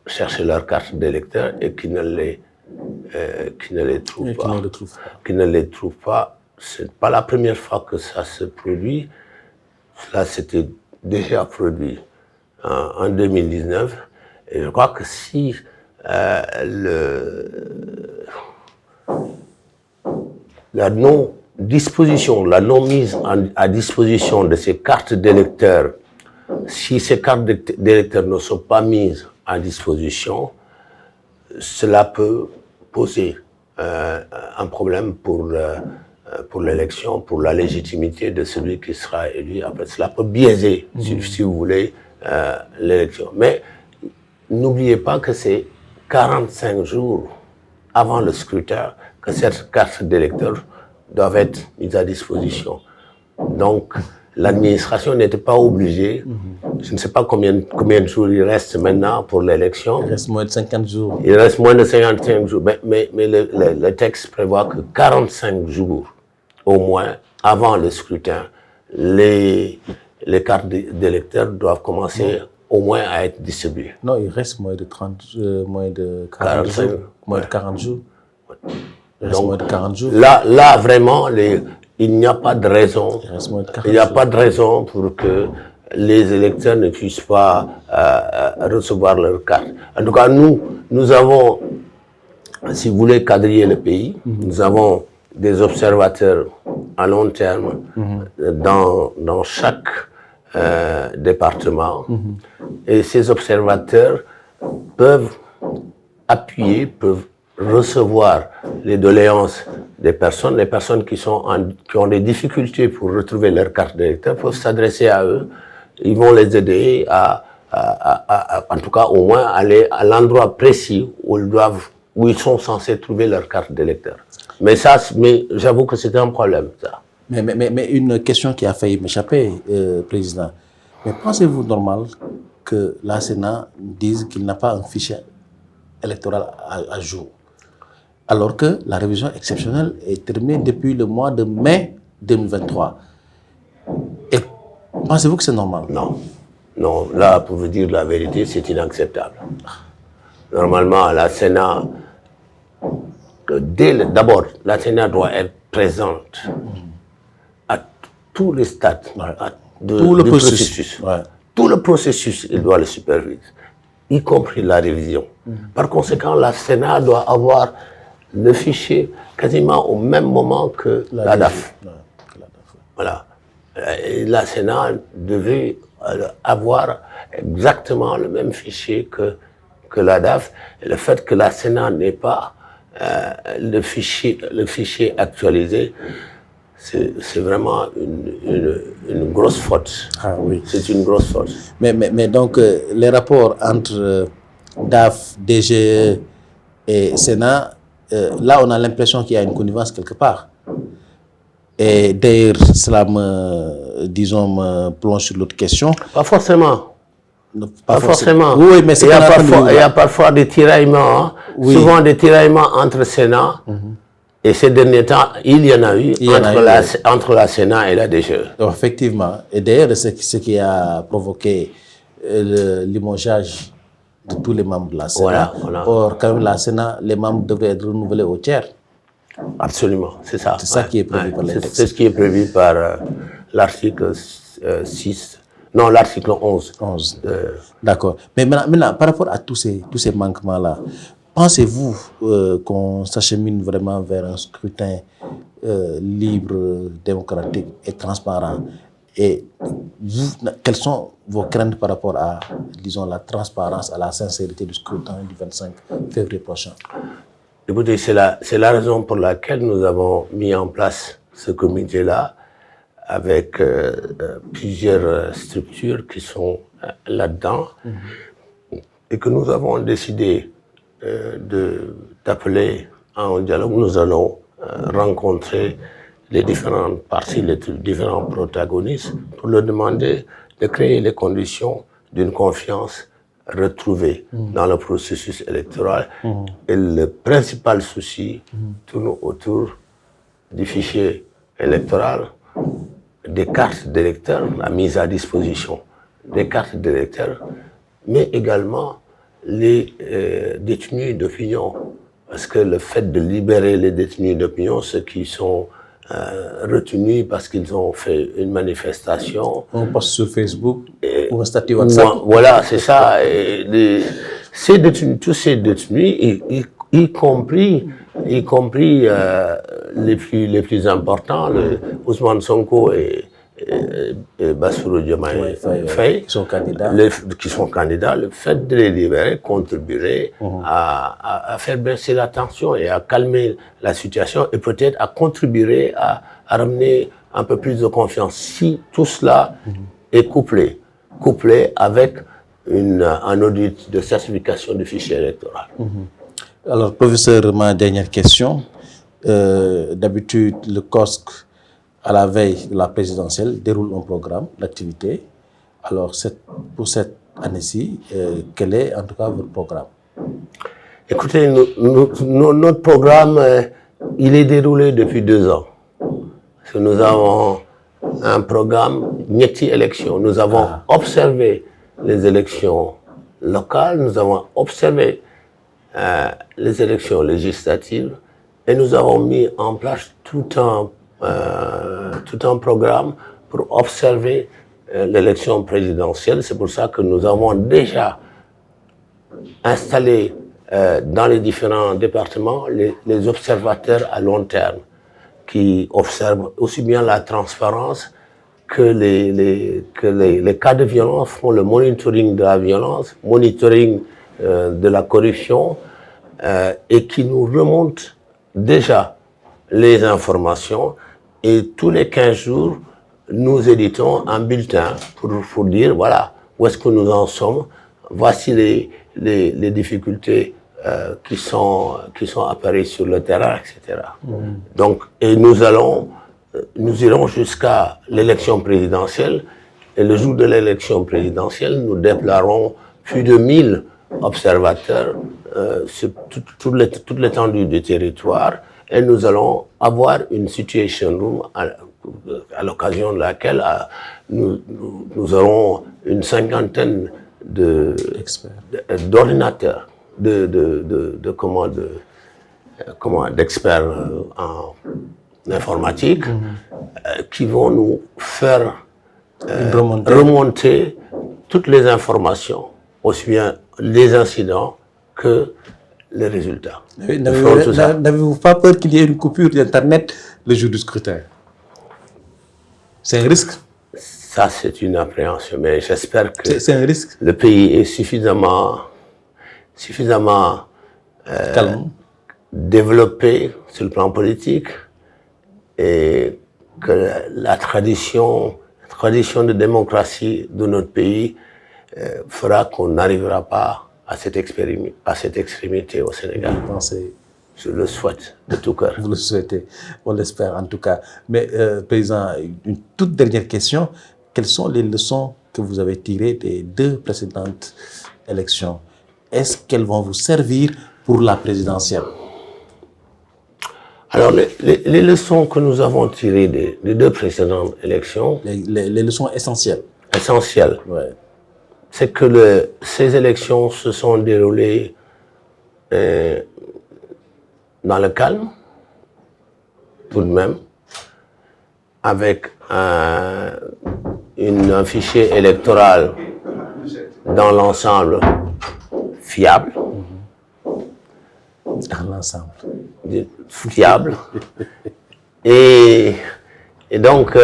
chercher leur carte d'électeur et qui ne les trouvent pas. Qui ne les trouvent pas. C'est pas la première fois que ça se produit. Cela s'était déjà produit en 2019. Et je crois que si la non-disposition, la non-mise à disposition de ces cartes d'électeurs, si ces cartes d'électeurs ne sont pas mises à disposition, cela peut poser un problème pour l'élection, pour la légitimité de celui qui sera élu. Après, cela peut biaiser, si vous voulez, l'élection. Mais n'oubliez pas que c'est 45 jours avant le scrutin que cette carte d'électeur doit être mise à disposition. Donc, l'administration n'était pas obligée. Je ne sais pas combien de jours il reste maintenant pour l'élection. Il reste moins de 50 jours. Il reste moins de 55 jours. Mais le texte prévoit que 45 jours, au moins, avant le scrutin, les cartes d'électeurs doivent commencer au moins à être distribuées. Non, il reste moins de 40 jours. Moins de 40 jours. Il reste moins de 40 jours. Là vraiment, il n'y a pas de raison. Il n'y a pas de raison pour que les électeurs ne puissent pas recevoir leur carte. En tout cas, nous avons, si vous voulez quadriller le pays, nous avons des observateurs à long terme dans chaque département. Et ces observateurs peuvent appuyer, peuvent recevoir les doléances des personnes. Les personnes qui ont des difficultés pour retrouver leur carte d'électeur peuvent s'adresser à eux. Ils vont les aider en tout cas au moins aller à l'endroit précis où ils sont censés trouver leur carte d'électeur. Mais j'avoue que c'est un problème, ça. Mais une question qui a failli m'échapper, Président. Mais pensez-vous normal que la Sénat dise qu'il n'a pas un fichier électoral à jour, alors que la révision exceptionnelle est terminée depuis le mois de mai 2023? Et pensez-vous que c'est normal? Non, là, pour vous dire la vérité, c'est inacceptable. Normalement, la Sénat, d'abord, la Sénat doit être présente à tous les stades, tout le processus. Tout le processus, il doit le superviser, y compris la révision. Par conséquent, la Sénat doit avoir le fichier quasiment au même moment que la DAF. Voilà. Et la Sénat devait avoir exactement le même fichier que la DAF. Et le fait que la Sénat n'ait pas le fichier actualisé, c'est vraiment une grosse faute. Ah oui. C'est une grosse faute. Mais donc, les rapports entre DAF, DGE et Sénat, là, on a l'impression qu'il y a une connivence quelque part. Et d'ailleurs, cela me plonge sur l'autre question. Pas forcément. Pas forcément. Oui, mais il y a parfois des tiraillements, souvent des tiraillements entre Sénat. Et ces derniers temps, il y en a eu entre la Sénat et la DGE. Effectivement. Et d'ailleurs, c'est ce qui a provoqué le limogeage de tous les membres de la Sénat. Voilà. Or, quand même, la Sénat, les membres devraient être renouvelés au tiers. Absolument, c'est ça. C'est ça qui est prévu par les textes. C'est ce qui est prévu par l'article 6, non, l'article 11. 11. D'accord. Mais maintenant, par rapport à tous ces manquements-là, pensez-vous qu'on s'achemine vraiment vers un scrutin libre, démocratique et transparent? Et vous, quelles sont vos craintes par rapport à, disons, la transparence, à la sincérité du scrutin du 25 février prochain? Écoutez, c'est la raison pour laquelle nous avons mis en place ce comité-là avec plusieurs structures qui sont là-dedans et que nous avons décidé d'appeler à un dialogue. Nous allons rencontrer les différentes parties, les différents protagonistes pour leur demander de créer les conditions d'une confiance retrouvée dans le processus électoral. Et le principal souci tourne autour du fichier électoral, des cartes d'électeurs, la mise à disposition des cartes d'électeurs, mais également les détenus d'opinion. Parce que le fait de libérer les détenus d'opinion, ceux qui sont retenus parce qu'ils ont fait une manifestation. On poste sur Facebook ou un statut WhatsApp. Voilà, c'est ça. Et ces détenus, tous ces détenus, y compris les plus importants, Ousmane Sonko et Bassirou Diomaye Faye, qui sont candidats, le fait de les libérer contribuerait à faire baisser la tension et à calmer la situation et peut-être à contribuer à ramener un peu plus de confiance. Si tout cela est couplé avec un audit de certification du fichier électoral. Alors, professeur, ma dernière question. D'habitude, le COSC, à la veille de la présidentielle, déroule un programme d'activité. Alors, pour cette année-ci, quel est en tout cas votre programme? Écoutez, notre programme, il est déroulé depuis 2 ans. Parce que nous avons un programme ñetti élections. Nous avons observé les élections locales, nous avons observé les élections législatives et nous avons mis en place tout un programme pour observer l'élection présidentielle. C'est pour ça que nous avons déjà installé dans les différents départements les observateurs à long terme qui observent aussi bien la transparence que les cas de violence, font le monitoring de la violence, monitoring de la corruption et qui nous remontent déjà les informations. Et tous les 15 jours, nous éditons un bulletin pour dire, voilà, où est-ce que nous en sommes, voici les difficultés qui sont apparues sur le terrain, etc. Donc, et nous irons jusqu'à l'élection présidentielle, et le jour de l'élection présidentielle, nous déploierons plus de 1000 observateurs sur toute l'étendue du territoire, et nous allons avoir une situation room à l'occasion de laquelle nous aurons une 50aine d'ordinateurs, d'experts en informatique qui vont nous faire remonter toutes les informations, aussi bien les incidents que les résultats. N'avez-vous pas peur qu'il y ait une coupure d'Internet le jour du scrutin? C'est un risque? Ça, c'est une appréhension, mais j'espère que c'est un risque. Le pays est suffisamment développé sur le plan politique et que la tradition de démocratie de notre pays fera qu'on n'arrivera pas à cette extrémité au Sénégal. Vous pensez? Je le souhaite de tout cœur. Vous le souhaitez, on l'espère en tout cas. Mais Président, une toute dernière question. Quelles sont les leçons que vous avez tirées des 2 précédentes élections? Est-ce qu'elles vont vous servir pour la présidentielle? Alors, les leçons que nous avons tirées des 2 précédentes élections... Les leçons essentielles. Essentielles. Ouais. C'est que ces élections se sont déroulées dans le calme, tout de même, avec un fichier électoral dans l'ensemble fiable. Dans l'ensemble. Fiable. Et donc,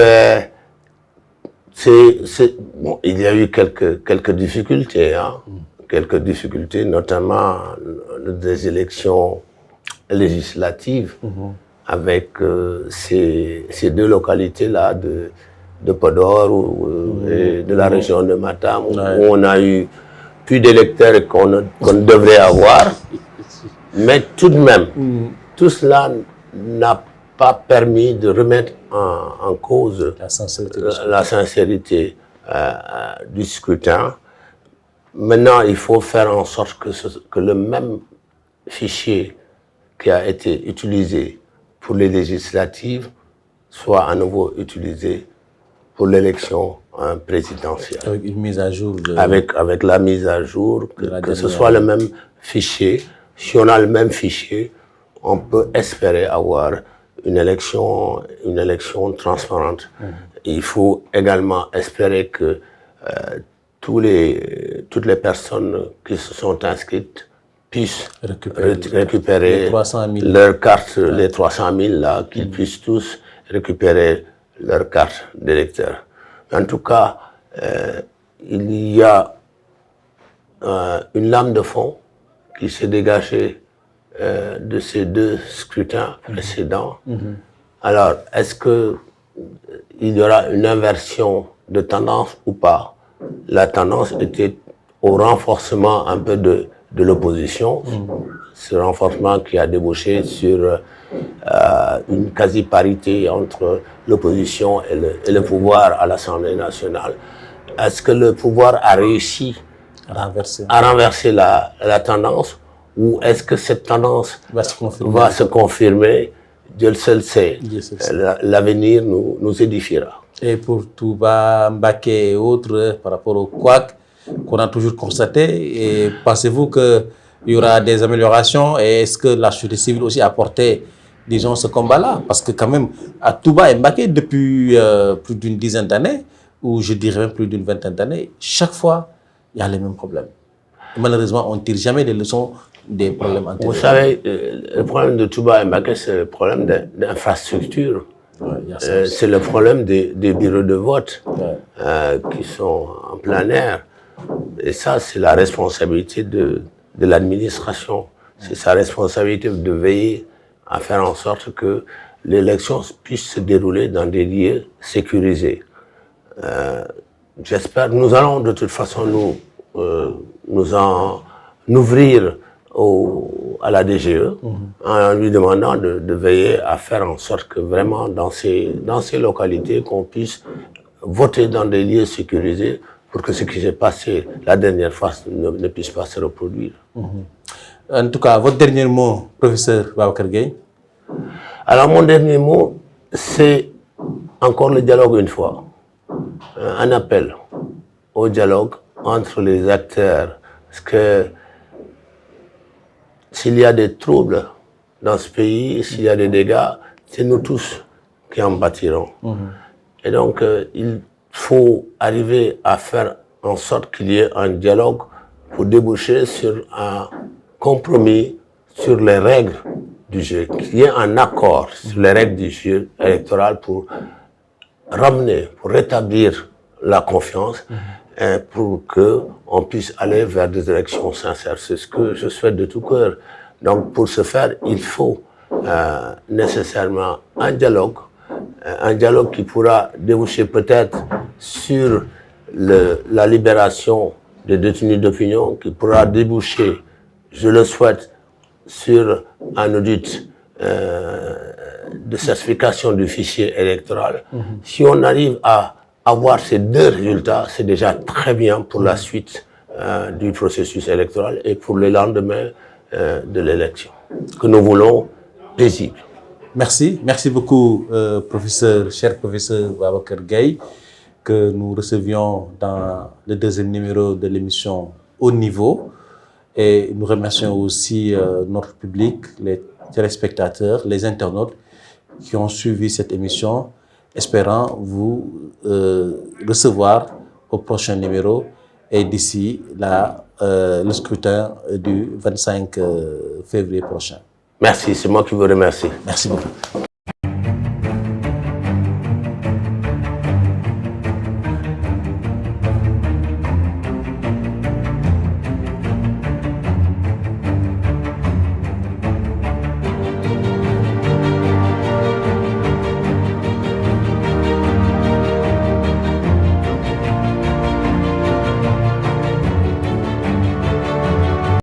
bon, il y a eu quelques difficultés, hein, quelques difficultés, notamment des élections législatives avec ces deux localités-là de Podor et de la région de Matam, où on a eu plus d'électeurs qu'on ne devrait avoir. Mais tout de même, tout cela n'a pas permis de remettre en cause la sincérité du scrutin. Maintenant, il faut faire en sorte que le même fichier qui a été utilisé pour les législatives soit à nouveau utilisé pour l'élection présidentielle. Avec une mise à jour. Avec la mise à jour, que ce soit le même fichier. Si on a le même fichier, on peut espérer avoir une élection transparente. Il faut également espérer que toutes les personnes qui se sont inscrites puissent récupérer leur carte, les 300 000 là, qu'ils puissent tous récupérer leur carte d'électeur. En tout cas, il y a une lame de fond qui s'est dégagée de ces deux scrutins précédents. Alors, est-ce qu'il y aura une inversion de tendance ou pas? La tendance était au renforcement un peu de l'opposition, ce renforcement qui a débouché sur une quasi-parité entre l'opposition et le pouvoir à l'Assemblée nationale. Est-ce que le pouvoir a réussi à renverser la tendance, ou est-ce que cette tendance va se confirmer? Dieu le seul sait. L'avenir nous édifiera. Et pour Touba, Mbaké et autres, par rapport au couac qu'on a toujours constaté, pensez-vous qu'il y aura des améliorations, et est-ce que la société civile aussi a porté, disons, ce combat-là? Parce que quand même, à Touba et Mbaké, depuis plus d'une dizaine d'années, ou je dirais même plus d'une vingtaine d'années, chaque fois, il y a les mêmes problèmes. Et malheureusement, on ne tire jamais des leçons des problèmes antérieurs. Vous savez, le problème de Touba et Mbaké, c'est le problème d'infrastructure. C'est le problème des bureaux de vote qui sont en plein air. Et ça, c'est la responsabilité de l'administration. C'est sa responsabilité de veiller à faire en sorte que l'élection puisse se dérouler dans des lieux sécurisés. J'espère, nous allons de toute façon nous en ouvrir à la DGE en lui demandant de veiller à faire en sorte que vraiment dans ces localités qu'on puisse voter dans des lieux sécurisés pour que ce qui s'est passé la dernière fois ne puisse pas se reproduire. En tout cas, votre dernier mot, professeur Babacar Gueye? Alors mon dernier mot, c'est encore le dialogue une fois. Un appel au dialogue entre les acteurs, parce que s'il y a des troubles dans ce pays, s'il y a des dégâts, c'est nous tous qui en pâtirons. Et donc, il faut arriver à faire en sorte qu'il y ait un dialogue pour déboucher sur un compromis sur les règles du jeu, qu'il y ait un accord sur les règles du jeu électoral pour ramener, pour rétablir la confiance, et pour qu'on puisse aller vers des élections sincères. C'est ce que je souhaite de tout cœur. Donc pour ce faire, il faut nécessairement un dialogue qui pourra déboucher peut-être sur la libération des détenus d'opinion, qui pourra déboucher, je le souhaite, sur un audit de certification du fichier électoral. Si on arrive à avoir ces deux résultats, c'est déjà très bien pour la suite du processus électoral et pour le lendemain de l'élection, que nous voulons paisible. Merci. Merci beaucoup, cher professeur Babacar Gueye, que nous recevions dans le deuxième numéro de l'émission Haut Niveau. Et nous remercions aussi notre public, les téléspectateurs, les internautes qui ont suivi cette émission. espérant vous recevoir au prochain numéro et d'ici là, le scrutin du 25 février prochain. Merci, c'est moi qui vous remercie. Merci beaucoup.